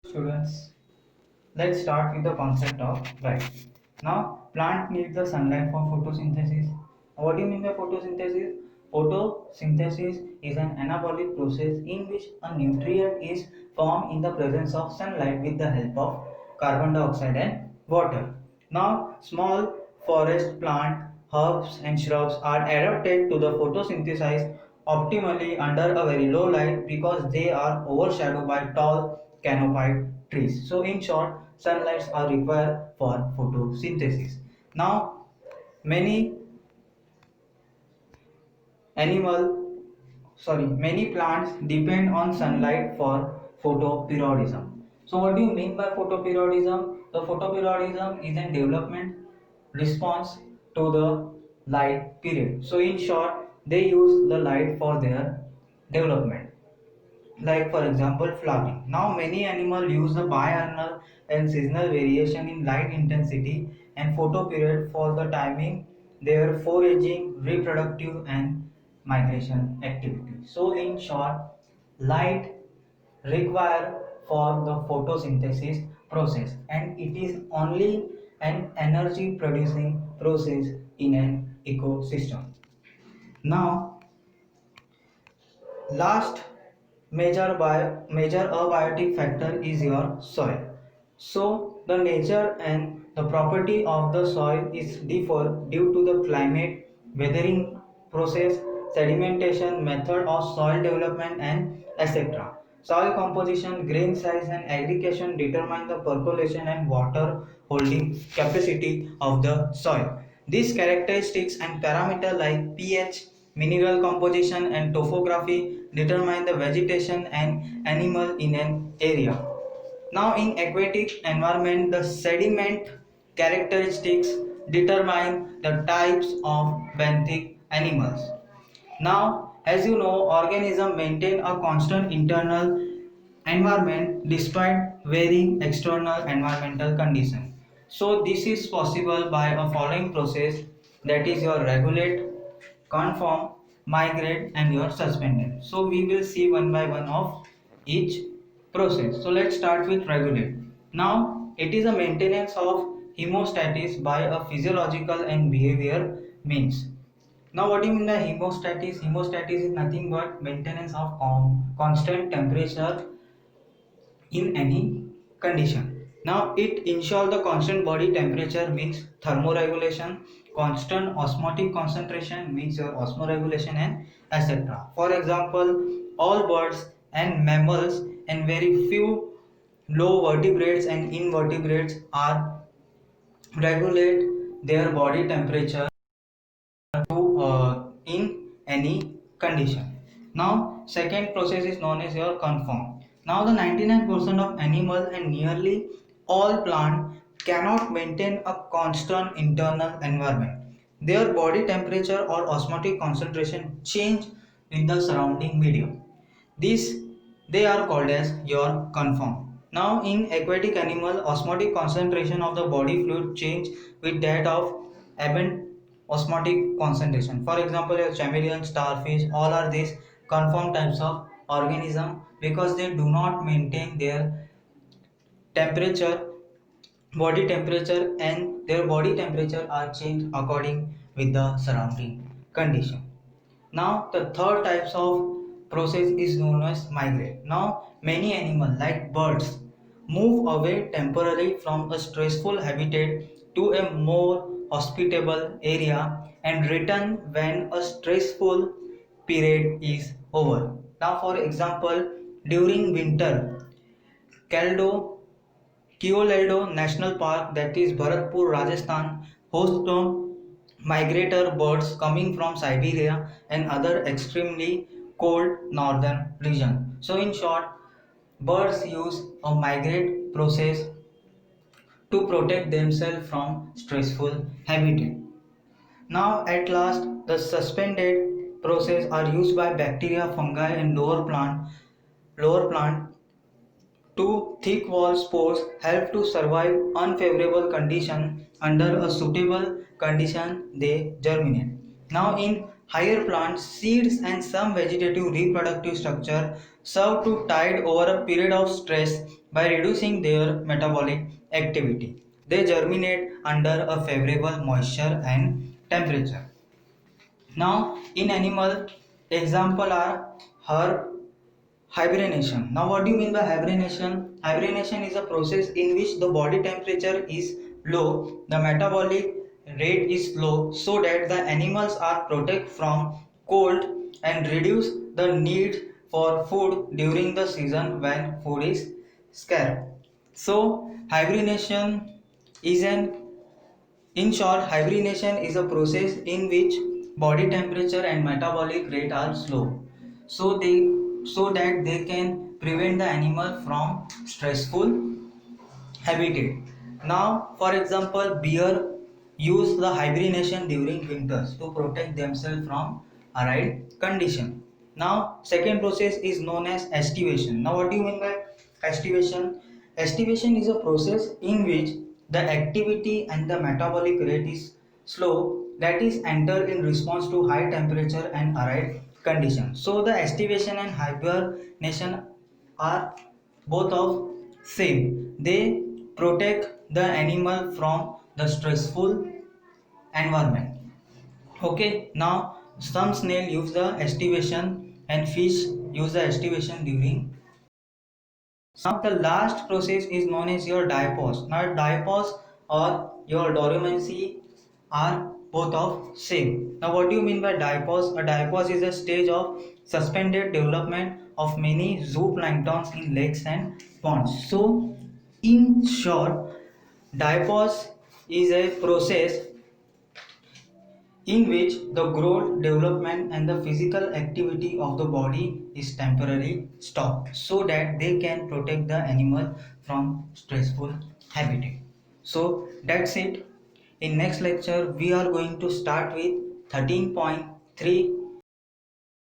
Students, let's start with the concept of light. Now, plant needs the sunlight for photosynthesis. What do you mean by photosynthesis? Photosynthesis is an anabolic process in which a nutrient is formed in the presence of sunlight with the help of carbon dioxide and water. Now, small forest plant, herbs and shrubs are adapted to the photosynthesis optimally under a very low light because they are overshadowed by tall canopied trees. So in short, sunlights are required for photosynthesis. Now, many animal many plants depend on sunlight for photoperiodism. So what do you mean by photoperiodism? The photoperiodism is a development response to the light period. So in short, they use the light for their development, like for example flowering. Now many animals use the biennial and seasonal variation in light intensity and photoperiod for the timing their foraging, reproductive and migration activity. So in short, light required for the photosynthesis process, and it is only an energy producing process in an ecosystem. Now last major abiotic factor is your soil. So the nature and the property of the soil is differ due to the climate, weathering process, sedimentation method of soil development and etc. Soil composition, grain size and aggregation determine the percolation and water holding capacity of the soil. These characteristics and parameters like pH, mineral composition and topography determine the vegetation and animal in an area. Now in aquatic environment, the sediment characteristics determine the types of benthic animals. Now, as you know, organisms maintain a constant internal environment despite varying external environmental conditions. So this is possible by a following process, that is your regulate, conform, migrate and your suspended. So we will see one by one of each process. So let's start with regulate. Now it is a maintenance of hemostasis by a physiological and behavior means. Now what do you mean by hemostasis? Hemostasis is nothing but maintenance of constant temperature in any condition. Now it ensures the constant body temperature means thermoregulation, constant osmotic concentration means your osmoregulation and etc. For example, all birds and mammals and very few low vertebrates and invertebrates are regulate their body temperature in any condition. Now second process is known as your conform. Now the 99% of animals and nearly all plant cannot maintain a constant internal environment. Their body temperature or osmotic concentration change in the surrounding medium. These they are called as your conform. Now in aquatic animal, osmotic concentration of the body fluid change with that of ambient osmotic concentration. For example, your chameleon, starfish, all are these conform types of organism because they do not maintain their temperature, body temperature, and their body temperature are changed according with the surrounding condition. Now the third types of process is known as migrate. Now many animals like birds move away temporarily from a stressful habitat to a more hospitable area and return when a stressful period is over. Now for example, during winter, Caldo Keoladeo National Park, that is Bharatpur, Rajasthan, hosts to migrator birds coming from Siberia and other extremely cold northern region. So in short, birds use a migrate process to protect themselves from stressful habitat. Now at last, the suspended process are used by bacteria, fungi and lower plant two thick wall spores help to survive unfavorable condition. Under a suitable condition, they germinate. Now in higher plants, seeds and some vegetative reproductive structure serve to tide over a period of stress by reducing their metabolic activity. They germinate under a favorable moisture and temperature. Now, in animal, example are her hibernation. Now, what do you mean by hibernation? Hibernation is a process in which the body temperature is low, the metabolic rate is low, so that the animals are protected from cold and reduce the need for food during the season when food is scarce. So, hibernation is an in short, hibernation is a process in which body temperature and metabolic rate are slow, so that they can prevent the animal from stressful habitat. Now, for example, bear use the hibernation during winters to protect themselves from arid condition. Now, second process is known as estivation. Now, what do you mean by estivation? Estivation is a process in which the activity and the metabolic rate is slow, that is enter in response to high temperature and arid condition. So, the estivation and hibernation are both of same. They protect the animal from the stressful environment. Okay, now some snail use the estivation and fish use the estivation during. Now the last process is known as your diapause. Now diapause or your dormancy are both of same. Now what do you mean by diapause? A diapause is a stage of suspended development of many zooplanktons in lakes and ponds. So in short, diapause is a process in which the growth, development, and the physical activity of the body is temporarily stopped so that they can protect the animal from stressful habitat. So that's it. In next lecture, we are going to start with 13.3